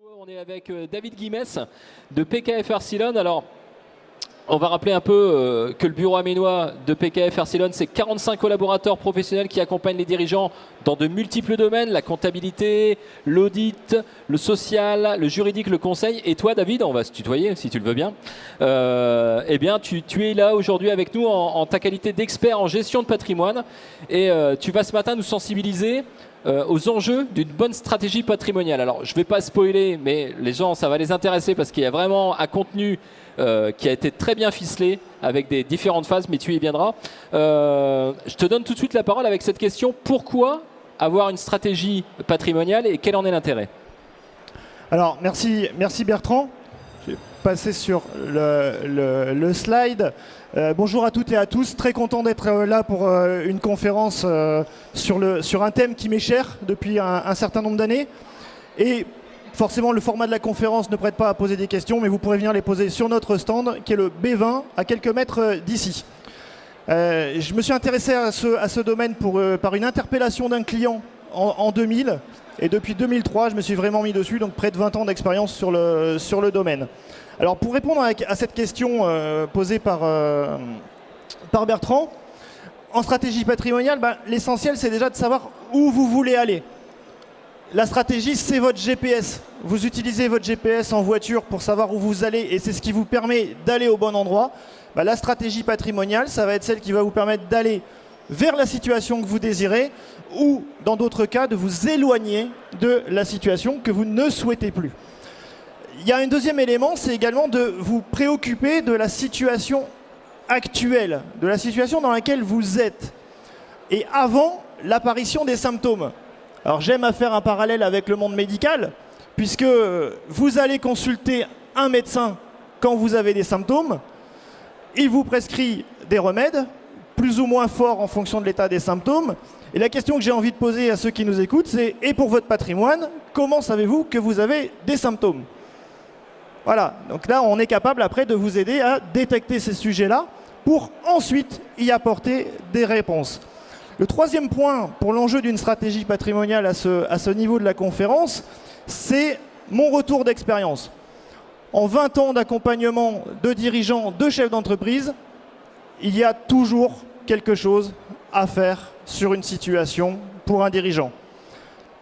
On est avec David Guimès de PKF Arcelon. Alors, on va rappeler un peu que le bureau aménois de PKF Arcelon, c'est 45 collaborateurs professionnels qui accompagnent les dirigeants dans de multiples domaines, la comptabilité, l'audit, le social, le juridique, le conseil. Et toi, David, on va se tutoyer si tu le veux bien. Eh bien, tu es là aujourd'hui avec nous en ta qualité d'expert en gestion de patrimoine. Et tu vas ce matin nous sensibiliser aux enjeux d'une bonne stratégie patrimoniale. Alors, je ne vais pas spoiler, mais les gens, ça va les intéresser parce qu'il y a vraiment un contenu qui a été très bien ficelé avec des différentes phases, mais tu y viendras. Je te donne tout de suite la parole avec cette question. Pourquoi avoir une stratégie patrimoniale et quel en est l'intérêt? Alors, merci Bertrand. Je vais passer sur le slide. Bonjour à toutes et à tous. Très content d'être là pour une conférence sur un thème qui m'est cher depuis un certain nombre d'années. Et forcément, le format de la conférence ne prête pas à poser des questions, mais vous pourrez venir les poser sur notre stand, qui est le B20, à quelques mètres d'ici. Je me suis intéressé à ce domaine par une interpellation d'un client en 2000. Et depuis 2003, je me suis vraiment mis dessus, donc près de 20 ans d'expérience sur le domaine. Alors, pour répondre à cette question posée par Bertrand, en stratégie patrimoniale, l'essentiel, c'est déjà de savoir où vous voulez aller. La stratégie, c'est votre GPS. Vous utilisez votre GPS en voiture pour savoir où vous allez et c'est ce qui vous permet d'aller au bon endroit. La stratégie patrimoniale, ça va être celle qui va vous permettre d'aller vers la situation que vous désirez ou, dans d'autres cas, de vous éloigner de la situation que vous ne souhaitez plus. Il y a un deuxième élément, c'est également de vous préoccuper de la situation actuelle, de la situation dans laquelle vous êtes et avant l'apparition des symptômes. Alors j'aime à faire un parallèle avec le monde médical, puisque vous allez consulter un médecin quand vous avez des symptômes, il vous prescrit des remèdes, plus ou moins forts en fonction de l'état des symptômes. Et la question que j'ai envie de poser à ceux qui nous écoutent, c'est, et pour votre patrimoine, comment savez-vous que vous avez des symptômes? Voilà, donc là on est capable après de vous aider à détecter ces sujets-là pour ensuite y apporter des réponses. Le troisième point pour l'enjeu d'une stratégie patrimoniale à ce niveau de la conférence, c'est mon retour d'expérience. En 20 ans d'accompagnement de dirigeants, de chefs d'entreprise, il y a toujours quelque chose à faire sur une situation pour un dirigeant.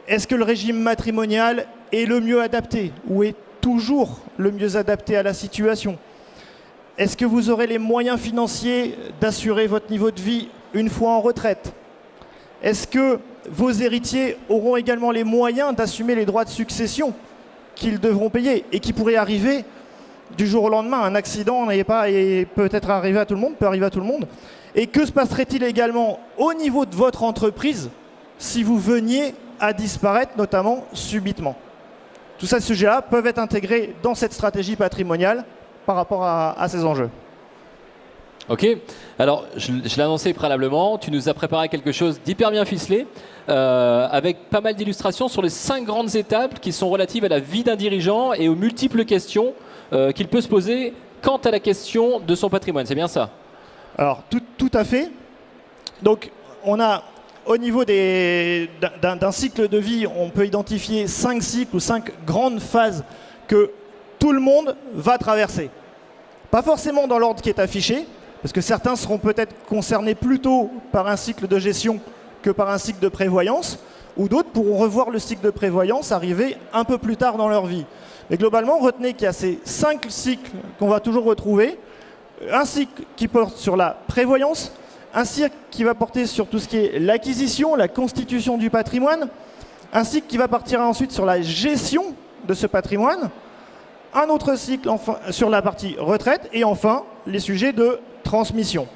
Est-ce que le régime matrimonial est le mieux adapté ou est toujours le mieux adapté à la situation? Est-ce que vous aurez les moyens financiers d'assurer votre niveau de vie une fois en retraite? Est-ce que vos héritiers auront également les moyens d'assumer les droits de succession qu'ils devront payer et qui pourraient arriver du jour au lendemain? Un accident peut-être arrivé à tout le monde, peut arriver à tout le monde. Et que se passerait-il également au niveau de votre entreprise si vous veniez à disparaître, notamment subitement? Tous ces sujets-là peuvent être intégrés dans cette stratégie patrimoniale par rapport à ces enjeux. Ok, alors je l'ai annoncé préalablement, tu nous as préparé quelque chose d'hyper bien ficelé, avec pas mal d'illustrations sur les 5 grandes étapes qui sont relatives à la vie d'un dirigeant et aux multiples questions qu'il peut se poser quant à la question de son patrimoine, c'est bien ça? Alors tout à fait. Donc on a au niveau d'un cycle de vie, on peut identifier 5 cycles ou 5 grandes phases que tout le monde va traverser. Pas forcément dans l'ordre qui est affiché, parce que certains seront peut-être concernés plutôt par un cycle de gestion que par un cycle de prévoyance, ou d'autres pourront revoir le cycle de prévoyance arriver un peu plus tard dans leur vie. Mais globalement, retenez qu'il y a ces 5 cycles qu'on va toujours retrouver. Un cycle qui porte sur la prévoyance, un cycle qui va porter sur tout ce qui est l'acquisition, la constitution du patrimoine, un cycle qui va partir ensuite sur la gestion de ce patrimoine, un autre cycle enfin, sur la partie retraite, et enfin les sujets de transmission.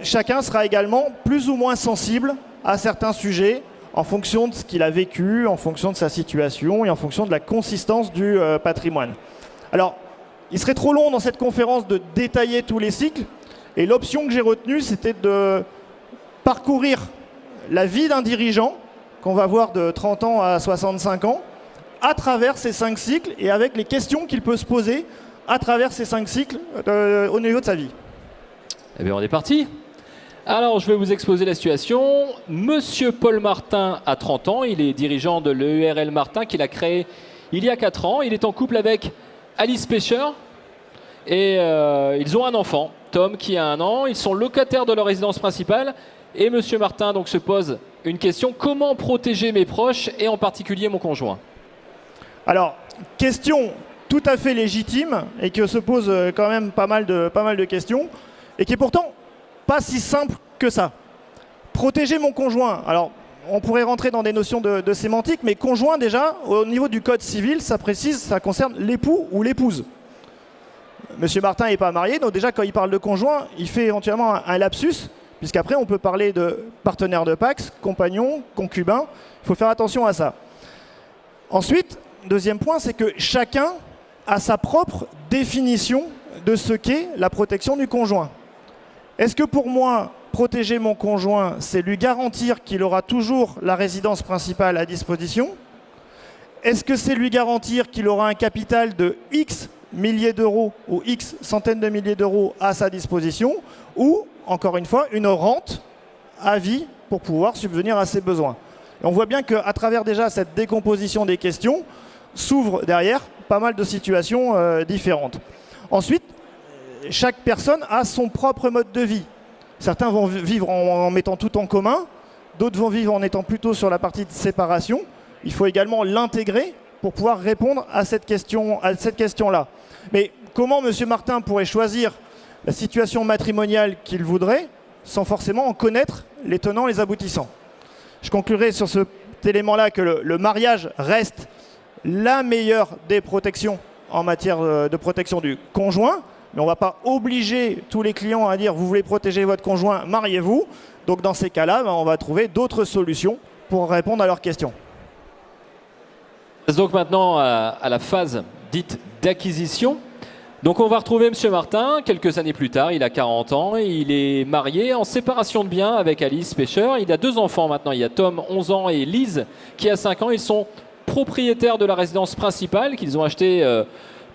Chacun sera également plus ou moins sensible à certains sujets en fonction de ce qu'il a vécu, en fonction de sa situation et en fonction de la consistance du patrimoine. Alors, il serait trop long dans cette conférence de détailler tous les cycles, et l'option que j'ai retenue, c'était de parcourir la vie d'un dirigeant, qu'on va voir de 30 ans à 65 ans, à travers ces 5 cycles et avec les questions qu'il peut se poser à travers ces 5 cycles au niveau de sa vie. Eh bien, on est parti. Alors, je vais vous exposer la situation. Monsieur Paul Martin a 30 ans. Il est dirigeant de l'EURL Martin qu'il a créé il y a 4 ans. Il est en couple avec Alice Pêcheur et ils ont un enfant, Tom, qui a 1 an. Ils sont locataires de leur résidence principale et Monsieur Martin donc, se pose une question. Comment protéger mes proches et en particulier mon conjoint? Alors, question tout à fait légitime et que se pose quand même pas mal de questions et qui est pourtant pas si simple que ça. Protéger mon conjoint. Alors, on pourrait rentrer dans des notions de sémantique, mais conjoint déjà, au niveau du code civil, ça précise, ça concerne l'époux ou l'épouse. Monsieur Martin n'est pas marié, donc déjà quand il parle de conjoint, il fait éventuellement un lapsus, puisqu'après on peut parler de partenaire de Pacs, compagnon, concubin. Il faut faire attention à ça. Ensuite, deuxième point, c'est que chacun a sa propre définition de ce qu'est la protection du conjoint. Est-ce que pour moi, protéger mon conjoint, c'est lui garantir qu'il aura toujours la résidence principale à disposition? Est-ce que c'est lui garantir qu'il aura un capital de X milliers d'euros ou X centaines de milliers d'euros à sa disposition? Ou, encore une fois, une rente à vie pour pouvoir subvenir à ses besoins? Et on voit bien qu'à travers déjà cette décomposition des questions, s'ouvrent derrière pas mal de situations différentes. Ensuite, chaque personne a son propre mode de vie. Certains vont vivre en mettant tout en commun, d'autres vont vivre en étant plutôt sur la partie de séparation. Il faut également l'intégrer pour pouvoir répondre à cette question-là. Mais comment M. Martin pourrait choisir la situation matrimoniale qu'il voudrait sans forcément en connaître les tenants, les aboutissants? Je conclurai sur cet élément-là que le mariage reste la meilleure des protections en matière de protection du conjoint. Mais on ne va pas obliger tous les clients à dire « vous voulez protéger votre conjoint, mariez-vous ». Donc dans ces cas-là, on va trouver d'autres solutions pour répondre à leurs questions. Donc maintenant à la phase dite d'acquisition. Donc on va retrouver M. Martin quelques années plus tard, il a 40 ans, il est marié en séparation de biens avec Alice Pêcheur. Il a 2 enfants maintenant, il y a Tom, 11 ans, et Lise qui a 5 ans. Ils sont propriétaires de la résidence principale qu'ils ont achetée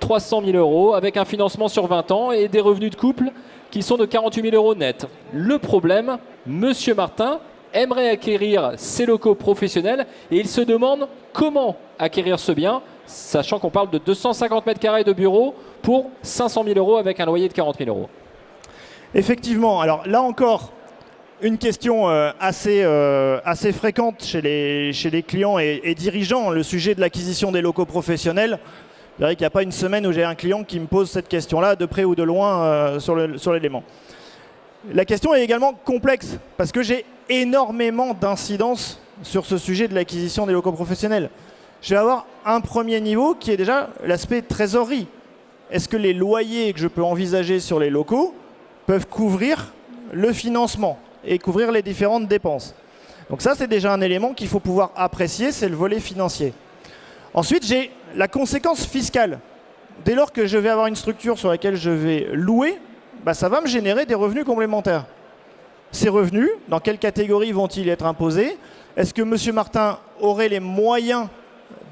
300 000 euros avec un financement sur 20 ans et des revenus de couple qui sont de 48 000 euros net. Le problème, M. Martin aimerait acquérir ces locaux professionnels et il se demande comment acquérir ce bien, sachant qu'on parle de 250 mètres carrés de bureau pour 500 000 euros avec un loyer de 40 000 euros. Effectivement, alors là encore, une question assez fréquente chez les clients et dirigeants, le sujet de l'acquisition des locaux professionnels. Je dirais qu'il n'y a pas une semaine où j'ai un client qui me pose cette question-là, de près ou de loin, sur l'élément. La question est également complexe, parce que j'ai énormément d'incidences sur ce sujet de l'acquisition des locaux professionnels. Je vais avoir un premier niveau qui est déjà l'aspect trésorerie. Est-ce que les loyers que je peux envisager sur les locaux peuvent couvrir le financement et couvrir les différentes dépenses? Donc ça, c'est déjà un élément qu'il faut pouvoir apprécier, c'est le volet financier. Ensuite, j'ai la conséquence fiscale. Dès lors que je vais avoir une structure sur laquelle je vais louer, ça va me générer des revenus complémentaires. Ces revenus, dans quelle catégorie vont-ils être imposés? Est-ce que M. Martin aurait les moyens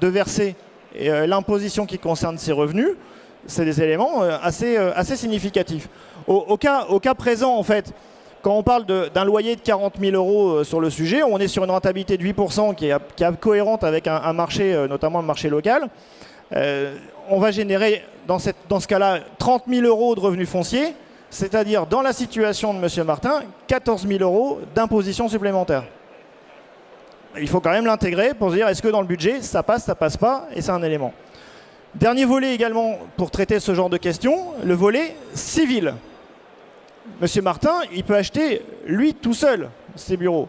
de verser l'imposition qui concerne ces revenus? C'est des éléments assez significatifs. Au cas présent, en fait, quand on parle d'un loyer de 40 000 euros sur le sujet, on est sur une rentabilité de 8% qui est cohérente avec un marché, notamment le marché local. On va générer, dans ce cas-là, 30 000 euros de revenus fonciers, c'est-à-dire, dans la situation de M. Martin, 14 000 euros d'imposition supplémentaire. Il faut quand même l'intégrer pour se dire, est-ce que dans le budget, ça passe pas, et c'est un élément. Dernier volet également pour traiter ce genre de questions, le volet civil. Monsieur Martin, il peut acheter, lui, tout seul, ses bureaux.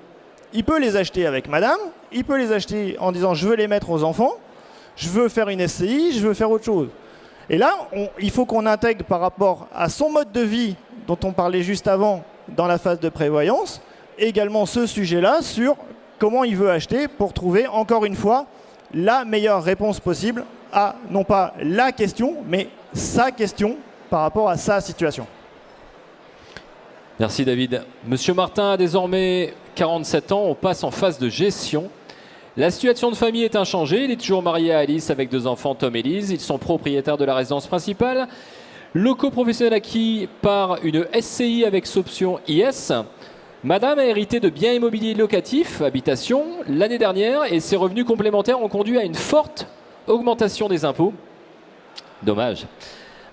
Il peut les acheter avec madame, il peut les acheter en disant, je veux les mettre aux enfants, je veux faire une SCI, je veux faire autre chose. Et là, il faut qu'on intègre par rapport à son mode de vie, dont on parlait juste avant, dans la phase de prévoyance, également ce sujet-là sur comment il veut acheter pour trouver, encore une fois, la meilleure réponse possible à, non pas la question, mais sa question par rapport à sa situation. Merci David. Monsieur Martin a désormais 47 ans, on passe en phase de gestion. La situation de famille est inchangée, il est toujours marié à Alice avec 2 enfants, Tom et Lise. Ils sont propriétaires de la résidence principale. Locaux professionnels acquis par une SCI avec option IS. Madame a hérité de biens immobiliers locatifs, habitation, l'année dernière, et ses revenus complémentaires ont conduit à une forte augmentation des impôts. Dommage.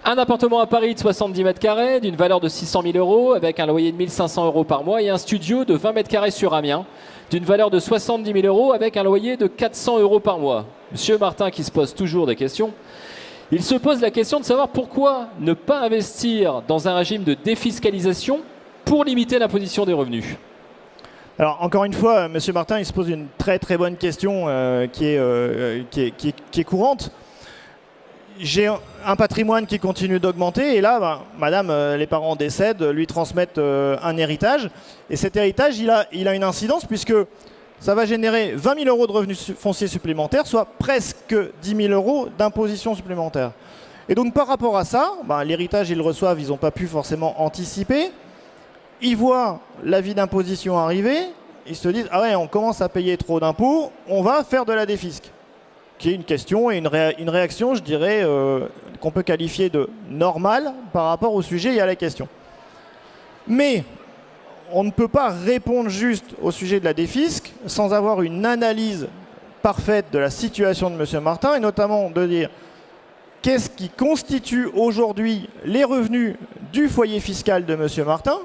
Un appartement à Paris de 70 mètres carrés, d'une valeur de 600 000 euros, avec un loyer de 1 500 euros par mois, et un studio de 20 mètres carrés sur Amiens, d'une valeur de 70 000 euros, avec un loyer de 400 euros par mois. Monsieur Martin, qui se pose toujours des questions, il se pose la question de savoir pourquoi ne pas investir dans un régime de défiscalisation pour limiter l'imposition des revenus. Alors, encore une fois, Monsieur Martin, il se pose une très très bonne question qui est courante. J'ai un patrimoine qui continue d'augmenter et là, madame, les parents décèdent, lui transmettent un héritage. Et cet héritage, il a une incidence puisque ça va générer 20 000 euros de revenus fonciers supplémentaires, soit presque 10 000 euros d'imposition supplémentaire. Et donc par rapport à ça, l'héritage, ils le reçoivent, ils n'ont pas pu forcément anticiper. Ils voient l'avis d'imposition arriver, ils se disent « Ah ouais, on commence à payer trop d'impôts, on va faire de la défisque ». Qui est une question et une réaction, je dirais, qu'on peut qualifier de normale par rapport au sujet et à la question. Mais on ne peut pas répondre juste au sujet de la défisque sans avoir une analyse parfaite de la situation de M. Martin et notamment de dire qu'est-ce qui constitue aujourd'hui les revenus du foyer fiscal de M. Martin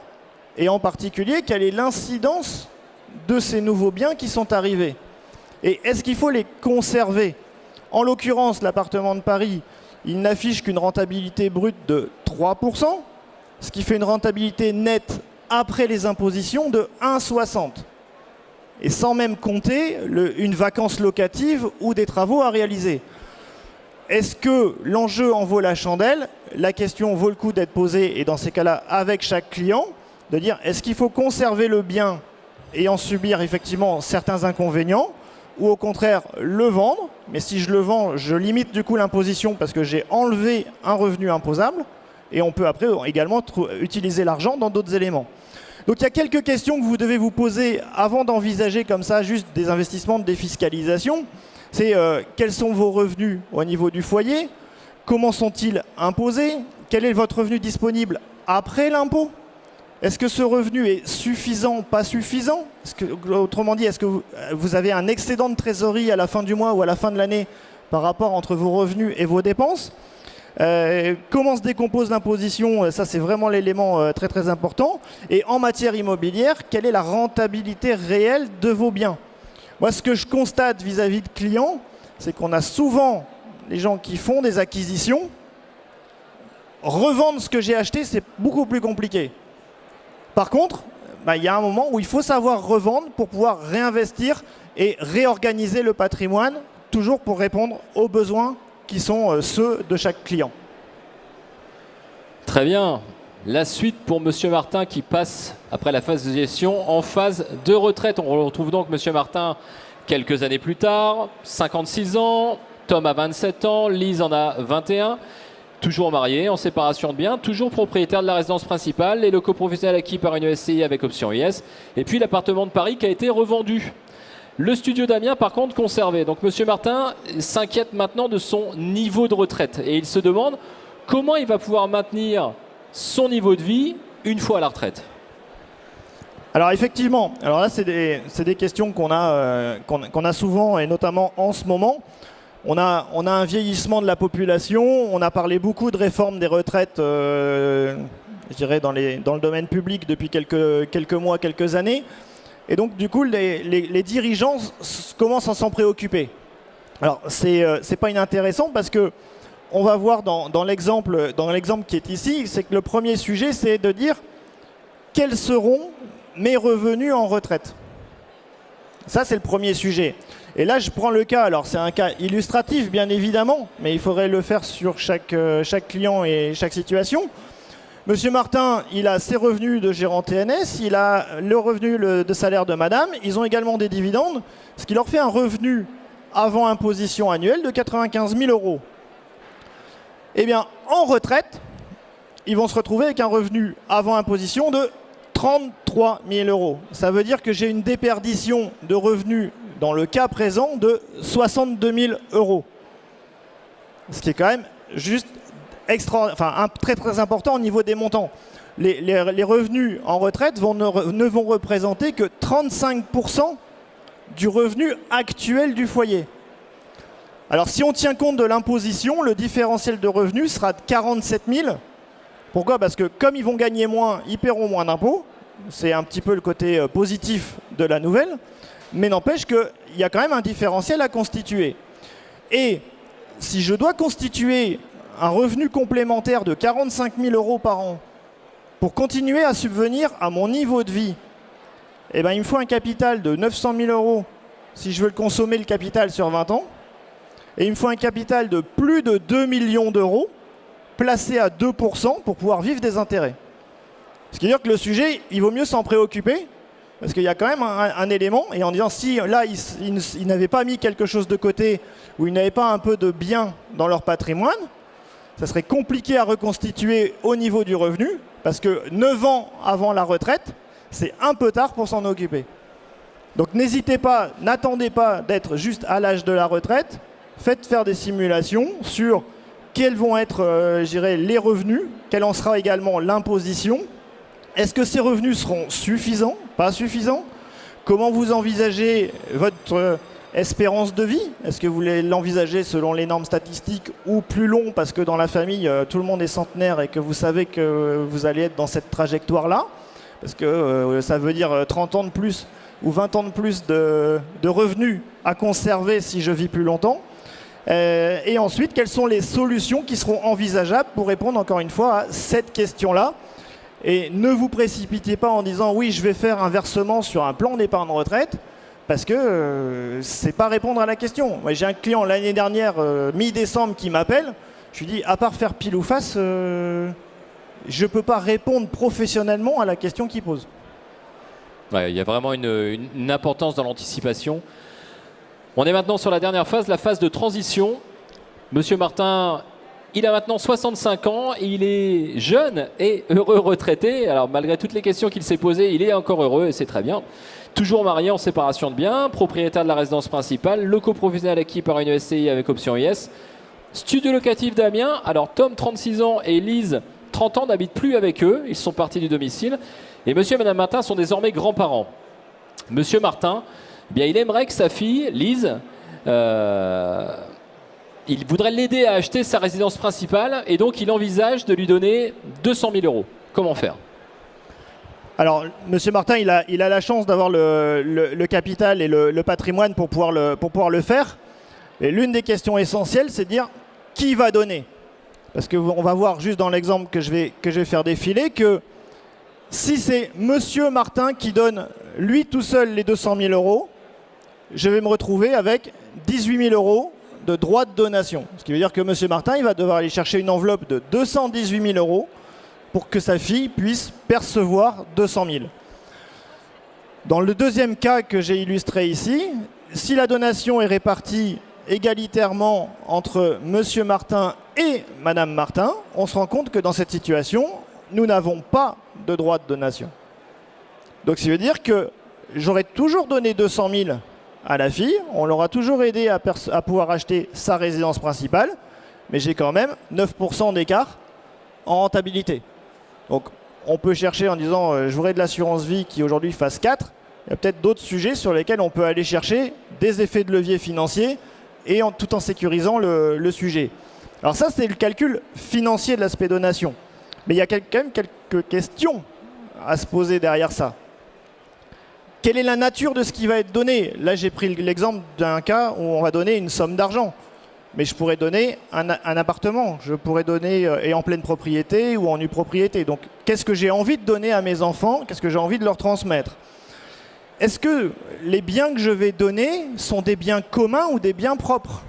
et en particulier quelle est l'incidence de ces nouveaux biens qui sont arrivés. Et est-ce qu'il faut les conserver? En l'occurrence, l'appartement de Paris, il n'affiche qu'une rentabilité brute de 3%, ce qui fait une rentabilité nette après les impositions de 1,60. Et sans même compter une vacance locative ou des travaux à réaliser. Est-ce que l'enjeu en vaut la chandelle? La question vaut le coup d'être posée, et dans ces cas-là, avec chaque client, de dire est-ce qu'il faut conserver le bien et en subir effectivement certains inconvénients, ou au contraire le vendre, mais si je le vends, je limite du coup l'imposition parce que j'ai enlevé un revenu imposable, et on peut après également utiliser l'argent dans d'autres éléments. Donc il y a quelques questions que vous devez vous poser avant d'envisager comme ça juste des investissements de défiscalisation. C'est quels sont vos revenus au niveau du foyer? Comment sont-ils imposés? Quel est votre revenu disponible après l'impôt? Est-ce que ce revenu est suffisant, pas suffisant? Autrement dit, est-ce que vous avez un excédent de trésorerie à la fin du mois ou à la fin de l'année par rapport entre vos revenus et vos dépenses? Comment se décompose l'imposition? Ça, c'est vraiment l'élément très très important. Et en matière immobilière, quelle est la rentabilité réelle de vos biens? Moi, ce que je constate vis-à-vis de clients, c'est qu'on a souvent les gens qui font des acquisitions. Revendre ce que j'ai acheté, c'est beaucoup plus compliqué. Par contre, il y a un moment où il faut savoir revendre pour pouvoir réinvestir et réorganiser le patrimoine, toujours pour répondre aux besoins qui sont ceux de chaque client. Très bien. La suite pour Monsieur Martin qui passe, après la phase de gestion, en phase de retraite. On retrouve donc Monsieur Martin quelques années plus tard, 56 ans, Tom a 27 ans, Lise en a 21. Toujours marié, en séparation de biens, toujours propriétaire de la résidence principale, les locaux professionnels acquis par une SCI avec option IS, et puis l'appartement de Paris qui a été revendu. Le studio d'Amiens, par contre, conservé. Donc M. Martin s'inquiète maintenant de son niveau de retraite. Et il se demande comment il va pouvoir maintenir son niveau de vie une fois à la retraite. Alors effectivement, alors là c'est des questions qu'on a souvent et notamment en ce moment. On a un vieillissement de la population, on a parlé beaucoup de réforme des retraites, je dirais dans le domaine public depuis quelques mois, quelques années. Et donc du coup, les dirigeants commencent à s'en préoccuper. Alors c'est pas inintéressant parce que on va voir dans l'exemple qui est ici, c'est que le premier sujet, c'est de dire quels seront mes revenus en retraite. Ça, c'est le premier sujet. Et là, je prends le cas, alors c'est un cas illustratif, bien évidemment, mais il faudrait le faire sur chaque client et chaque situation. Monsieur Martin, il a ses revenus de gérant TNS, il a le revenu de salaire de madame, ils ont également des dividendes, ce qui leur fait un revenu avant imposition annuelle de 95 000 euros. Eh bien, en retraite, ils vont se retrouver avec un revenu avant imposition de 33 000 euros. Ça veut dire que j'ai une déperdition de revenus dans le cas présent de 62 000 euros. Ce qui est quand même juste très très important au niveau des montants. Les revenus en retraite ne vont représenter que 35% du revenu actuel du foyer. Alors si on tient compte de l'imposition, le différentiel de revenus sera de 47 000. Pourquoi? Parce que comme ils vont gagner moins, ils paieront moins d'impôts. C'est un petit peu le côté positif de la nouvelle. Mais n'empêche qu'il y a quand même un différentiel à constituer. Et si je dois constituer un revenu complémentaire de 45 000 € par an pour continuer à subvenir à mon niveau de vie, eh ben, il me faut un capital de 900 000 € si je veux le consommer, le capital, sur 20 ans. Et il me faut un capital de plus de 2 millions d'euros placé à 2% pour pouvoir vivre des intérêts. Ce qui veut dire que le sujet, il vaut mieux s'en préoccuper parce qu'il y a quand même un élément. Et en disant, si là, ils n'avaient pas mis quelque chose de côté ou ils n'avaient pas un peu de bien dans leur patrimoine, ça serait compliqué à reconstituer au niveau du revenu parce que 9 ans avant la retraite, c'est un peu tard pour s'en occuper. Donc n'hésitez pas, n'attendez pas d'être juste à l'âge de la retraite. Faites faire des simulations sur quels vont être je dirais, les revenus, quelle en sera également l'imposition. Est-ce que ces revenus seront suffisants, pas suffisants? Comment vous envisagez votre espérance de vie? Est-ce que vous voulez l'envisager selon les normes statistiques ou plus long parce que dans la famille, tout le monde est centenaire et que vous savez que vous allez être dans cette trajectoire-là? Parce que ça veut dire 30 ans de plus ou 20 ans de plus de revenus à conserver si je vis plus longtemps. Et ensuite, quelles sont les solutions qui seront envisageables pour répondre encore une fois à cette question-là? Et ne vous précipitez pas en disant oui, je vais faire un versement sur un plan d'épargne retraite parce que c'est pas répondre à la question. Moi, j'ai un client l'année dernière, mi-décembre, qui m'appelle. Je lui dis, à part faire pile ou face, je ne peux pas répondre professionnellement à la question qu'il pose. Ouais, il y a vraiment une importance dans l'anticipation. On est maintenant sur la dernière phase, la phase de transition. Monsieur Martin, il a maintenant 65 ans, et il est jeune et heureux retraité. Alors malgré toutes les questions qu'il s'est posées, il est encore heureux et c'est très bien. Toujours marié en séparation de biens, propriétaire de la résidence principale, locaux professionnels acquis par une SCI avec option IS, studio locatif d'Amiens. Alors Tom, 36 ans, et Lise, 30 ans, n'habitent plus avec eux. Ils sont partis du domicile. Et monsieur et madame Martin sont désormais grands-parents. Monsieur Martin, eh bien, il aimerait que sa fille, Lise, il voudrait l'aider à acheter sa résidence principale et donc il envisage de lui donner 200 000 €. Comment faire? Alors, monsieur Martin, il a la chance d'avoir le capital et le patrimoine pour pouvoir le faire. Et l'une des questions essentielles, c'est de dire qui va donner. Parce qu'on va voir juste dans l'exemple que je vais faire défiler que si c'est monsieur Martin qui donne lui tout seul les 200 000 €, je vais me retrouver avec 18 000 € de droits de donation. Ce qui veut dire que monsieur Martin, il va devoir aller chercher une enveloppe de 218 000 € pour que sa fille puisse percevoir 200 000. Dans le deuxième cas que j'ai illustré ici, si la donation est répartie égalitairement entre monsieur Martin et madame Martin, on se rend compte que dans cette situation, nous n'avons pas de droit de donation. Donc ça veut dire que j'aurais toujours donné 200 000 à la fille, on l'aura toujours aidé à pouvoir acheter sa résidence principale, mais j'ai quand même 9% d'écart en rentabilité. Donc on peut chercher en disant je voudrais de l'assurance vie qui aujourd'hui fasse 4. Il y a peut-être d'autres sujets sur lesquels on peut aller chercher des effets de levier financiers et tout en sécurisant le sujet. Alors ça, c'est le calcul financier de l'aspect donation. Mais il y a quand même quelques questions à se poser derrière ça. Quelle est la nature de ce qui va être donné? Là, j'ai pris l'exemple d'un cas où on va donner une somme d'argent. Mais je pourrais donner un appartement, je pourrais donner et en pleine propriété ou en nue propriété. Donc, qu'est-ce que j'ai envie de donner à mes enfants? Qu'est-ce que j'ai envie de leur transmettre? Est-ce que les biens que je vais donner sont des biens communs ou des biens propres?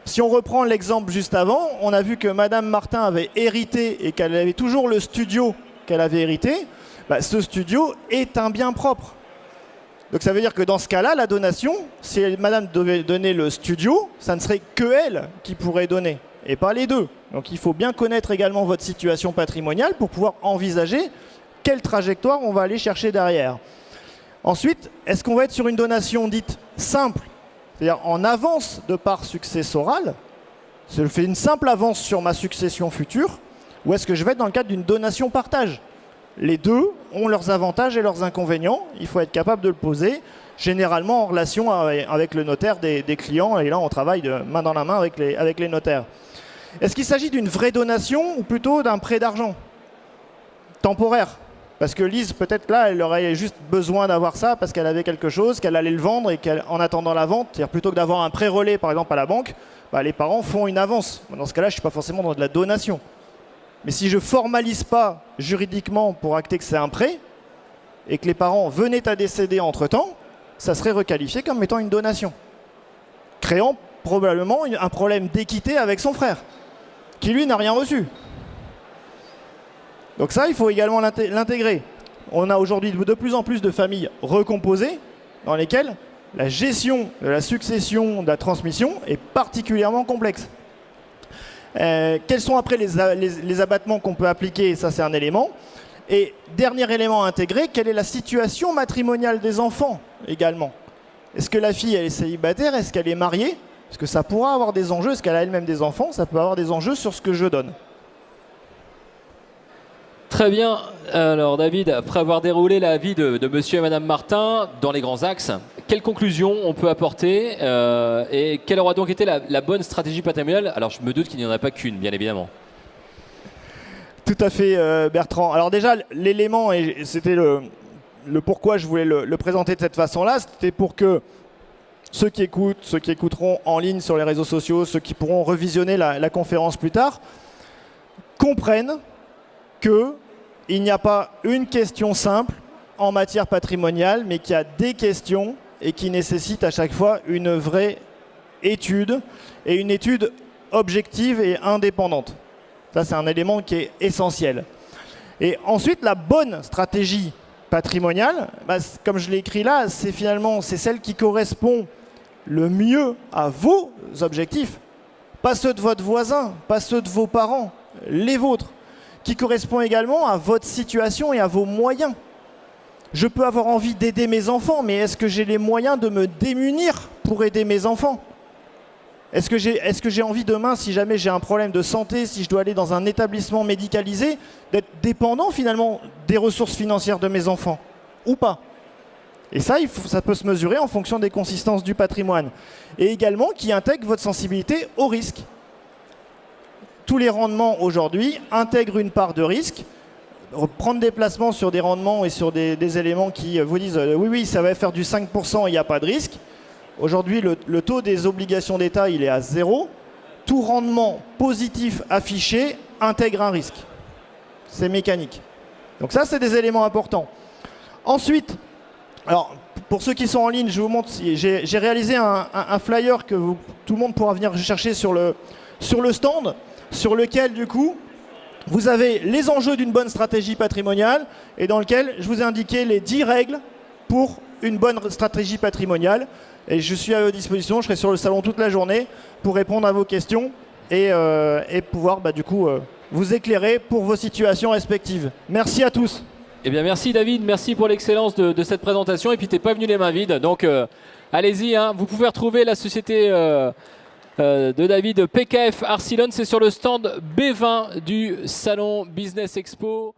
Si on reprend l'exemple juste avant, on a vu que madame Martin avait hérité et qu'elle avait toujours le studio qu'elle avait hérité. Bah, ce studio est un bien propre. Donc ça veut dire que dans ce cas-là, la donation, si madame devait donner le studio, ça ne serait que elle qui pourrait donner, et pas les deux. Donc il faut bien connaître également votre situation patrimoniale pour pouvoir envisager quelle trajectoire on va aller chercher derrière. Ensuite, est-ce qu'on va être sur une donation dite simple, c'est-à-dire en avance de part successorale, je fais une simple avance sur ma succession future, ou est-ce que je vais être dans le cadre d'une donation partage? Les deux ont leurs avantages et leurs inconvénients. Il faut être capable de le poser, généralement en relation avec le notaire des clients. Et là, on travaille de main dans la main avec les notaires. Est-ce qu'il s'agit d'une vraie donation ou plutôt d'un prêt d'argent temporaire? Parce que Lise, peut-être là, elle aurait juste besoin d'avoir ça parce qu'elle avait quelque chose, qu'elle allait le vendre et qu'en attendant la vente, c'est-à-dire plutôt que d'avoir un prêt relais, par exemple, à la banque, bah, les parents font une avance. Dans ce cas-là, je ne suis pas forcément dans de la donation. Mais si je ne formalise pas juridiquement pour acter que c'est un prêt et que les parents venaient à décéder entre-temps, ça serait requalifié comme étant une donation, créant probablement un problème d'équité avec son frère, qui lui n'a rien reçu. Donc ça, il faut également l'intégrer. On a aujourd'hui de plus en plus de familles recomposées dans lesquelles la gestion de la succession, de la transmission est particulièrement complexe. Quels sont après les abattements qu'on peut appliquer? Ça, c'est un élément. Et dernier élément à intégrer, quelle est la situation matrimoniale des enfants également? Est-ce que la fille, elle est célibataire? Est-ce qu'elle est mariée? Parce que ça pourra avoir des enjeux. Est-ce qu'elle a elle-même des enfants? Ça peut avoir des enjeux sur ce que je donne. Très bien. Alors David, après avoir déroulé la vie de monsieur et madame Martin dans les grands axes, quelles conclusions on peut apporter et quelle aura donc été la bonne stratégie patrimoniale? Alors je me doute qu'il n'y en a pas qu'une, bien évidemment. Tout à fait, Bertrand. Alors déjà, l'élément, et c'était le pourquoi je voulais le présenter de cette façon-là, c'était pour que ceux qui écoutent, ceux qui écouteront en ligne sur les réseaux sociaux, ceux qui pourront revisionner la conférence plus tard, comprennent qu'il n'y a pas une question simple en matière patrimoniale, mais qu'il y a des questions et qui nécessitent à chaque fois une vraie étude, et une étude objective et indépendante. Ça, c'est un élément qui est essentiel. Et ensuite, la bonne stratégie patrimoniale, bah, comme je l'ai écrit là, c'est celle qui correspond le mieux à vos objectifs, pas ceux de votre voisin, pas ceux de vos parents, les vôtres, qui correspond également à votre situation et à vos moyens. Je peux avoir envie d'aider mes enfants, mais est-ce que j'ai les moyens de me démunir pour aider mes enfants? Est-ce que j'ai envie demain, si jamais j'ai un problème de santé, si je dois aller dans un établissement médicalisé, d'être dépendant finalement des ressources financières de mes enfants ou pas? Et ça, ça peut se mesurer en fonction des consistances du patrimoine. Et également qui intègre votre sensibilité au risque. Tous les rendements aujourd'hui intègrent une part de risque. Prendre des placements sur des rendements et sur des éléments qui vous disent oui, ça va faire du 5%, il n'y a pas de risque. Aujourd'hui, le taux des obligations d'État, il est à 0. Tout rendement positif affiché intègre un risque. C'est mécanique. Donc ça, c'est des éléments importants. Ensuite, alors, pour ceux qui sont en ligne, je vous montre, j'ai réalisé un flyer que tout le monde pourra venir chercher sur le stand, sur lequel, du coup, vous avez les enjeux d'une bonne stratégie patrimoniale et dans lequel je vous ai indiqué les 10 règles pour une bonne stratégie patrimoniale. Et je suis à votre disposition, je serai sur le salon toute la journée pour répondre à vos questions et pouvoir, du coup, vous éclairer pour vos situations respectives. Merci à tous. Eh bien, merci David, merci pour l'excellence de cette présentation. Et puis, tu n'es pas venu les mains vides, donc allez-y, hein. Vous pouvez retrouver la société de David PKF Arcilon, c'est sur le stand B20 du Salon Business Expo.